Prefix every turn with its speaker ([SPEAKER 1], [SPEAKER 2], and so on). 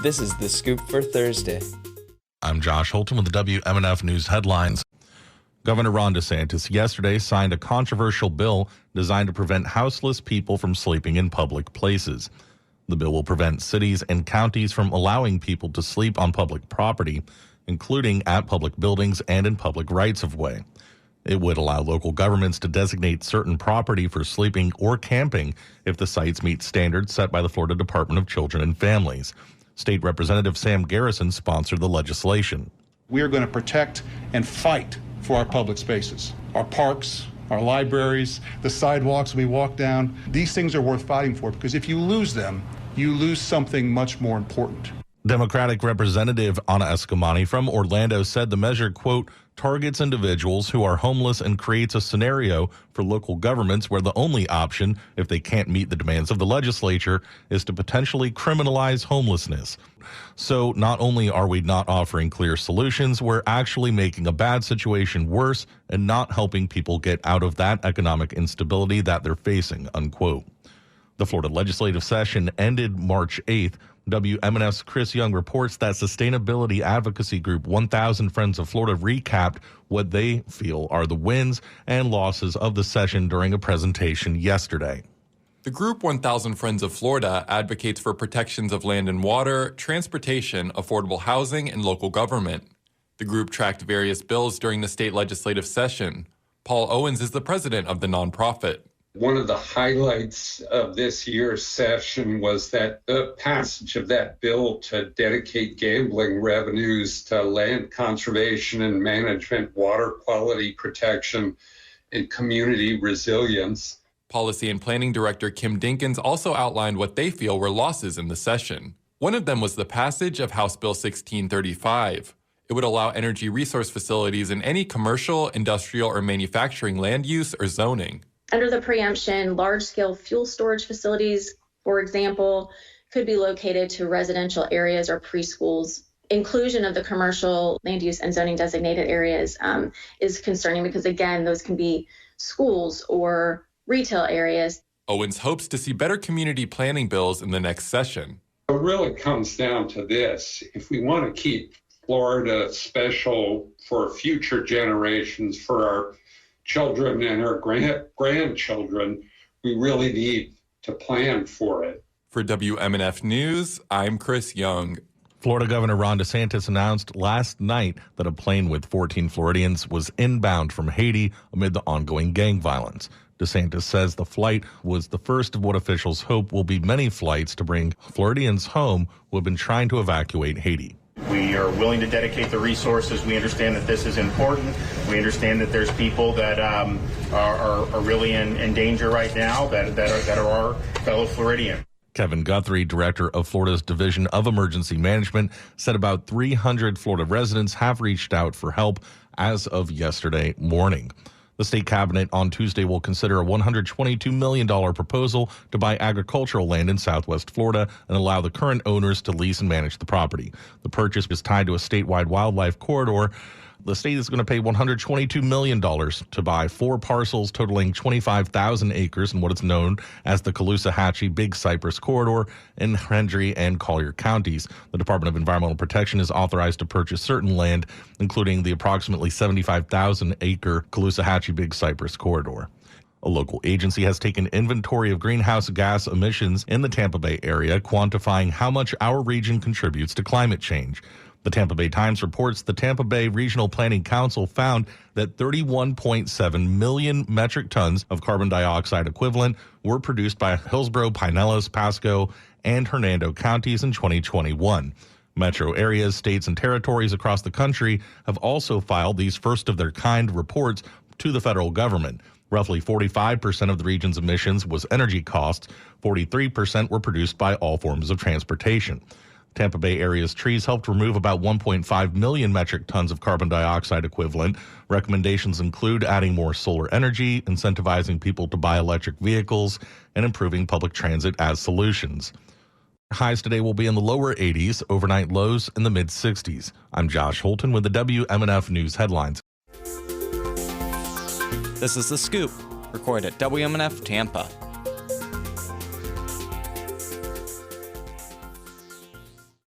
[SPEAKER 1] This is The Scoop for Thursday.
[SPEAKER 2] I'm Josh Holton with the WMNF News headlines. Governor Ron DeSantis yesterday signed a controversial bill designed to prevent houseless people from sleeping in public places. The bill will prevent cities and counties from allowing people to sleep on public property, including at public buildings and in public rights-of-way. It would allow local governments to designate certain property for sleeping or camping if the sites meet standards set by the Florida Department of Children and Families. State Representative Sam Garrison sponsored the legislation.
[SPEAKER 3] We are going to protect and fight for our public spaces, our parks, our libraries, the sidewalks we walk down. These things are worth fighting for because if you lose them, you lose something much more important.
[SPEAKER 2] Democratic Representative Anna Eskamani from Orlando said the measure, quote, targets individuals who are homeless and creates a scenario for local governments where the only option, if they can't meet the demands of the legislature, is to potentially criminalize homelessness. So not only are we not offering clear solutions, we're actually making a bad situation worse and not helping people get out of that economic instability that they're facing, unquote. The Florida legislative session ended March 8th. WMNF's Chris Young reports that sustainability advocacy group 1,000 Friends of Florida recapped what they feel are the wins and losses of the session during a presentation yesterday.
[SPEAKER 4] The group 1,000 Friends of Florida advocates for protections of land and water, transportation, affordable housing, and local government. The group tracked various bills during the state legislative session. Paul Owens is the president of the nonprofit.
[SPEAKER 5] One of the highlights of this year's session was that the passage of that bill to dedicate gambling revenues to land conservation and management, water quality protection, and community resilience.
[SPEAKER 4] Policy and Planning Director Kim Dinkins also outlined what they feel were losses in the session. One of them was the passage of House Bill 1635. It would allow energy resource facilities in any commercial, industrial, or manufacturing land use or zoning.
[SPEAKER 6] Under the preemption, large-scale fuel storage facilities, for example, could be located to residential areas or preschools. Inclusion of the commercial land use and zoning designated areas is concerning because, again, those can be schools or retail areas.
[SPEAKER 4] Owens hopes to see better community planning bills in the next session.
[SPEAKER 5] It really comes down to this. If we want to keep Florida special for future generations, for our children and our grandchildren, we really need to plan for it.
[SPEAKER 4] For WMNF News, I'm Chris Young.
[SPEAKER 2] Florida Governor Ron DeSantis announced last night that a plane with 14 Floridians was inbound from Haiti amid the ongoing gang violence. DeSantis says the flight was the first of what officials hope will be many flights to bring Floridians home who have been trying to evacuate Haiti.
[SPEAKER 7] We are willing to dedicate the resources. We understand that this is important. We understand that there's people that are really in danger right now that are our fellow Floridians.
[SPEAKER 2] Kevin Guthrie, director of Florida's Division of Emergency Management, said about 300 Florida residents have reached out for help as of yesterday morning. The state cabinet on Tuesday will consider a $122 million proposal to buy agricultural land in southwest Florida and allow the current owners to lease and manage the property. The purchase is tied to a statewide wildlife corridor. The state is going to pay $122 million to buy 4 parcels totaling 25,000 acres in what is known as the Caloosahatchee Big Cypress Corridor in Hendry and Collier counties. The Department of Environmental Protection is authorized to purchase certain land, including the approximately 75,000-acre Caloosahatchee Big Cypress Corridor. A local agency has taken inventory of greenhouse gas emissions in the Tampa Bay area, quantifying how much our region contributes to climate change. The Tampa Bay Times reports the Tampa Bay Regional Planning Council found that 31.7 million metric tons of carbon dioxide equivalent were produced by Hillsborough, Pinellas, Pasco, and Hernando counties in 2021. Metro areas, states, and territories across the country have also filed these first-of-their-kind reports to the federal government. Roughly 45% of the region's emissions was energy costs. 43% were produced by all forms of transportation. Tampa Bay area's trees helped remove about 1.5 million metric tons of carbon dioxide equivalent. Recommendations include adding more solar energy, incentivizing people to buy electric vehicles, and improving public transit as solutions. Highs today will be in the lower 80s, overnight lows in the mid-60s. I'm Josh Holton with the WMNF News headlines.
[SPEAKER 1] This is The Scoop, recorded at WMNF Tampa.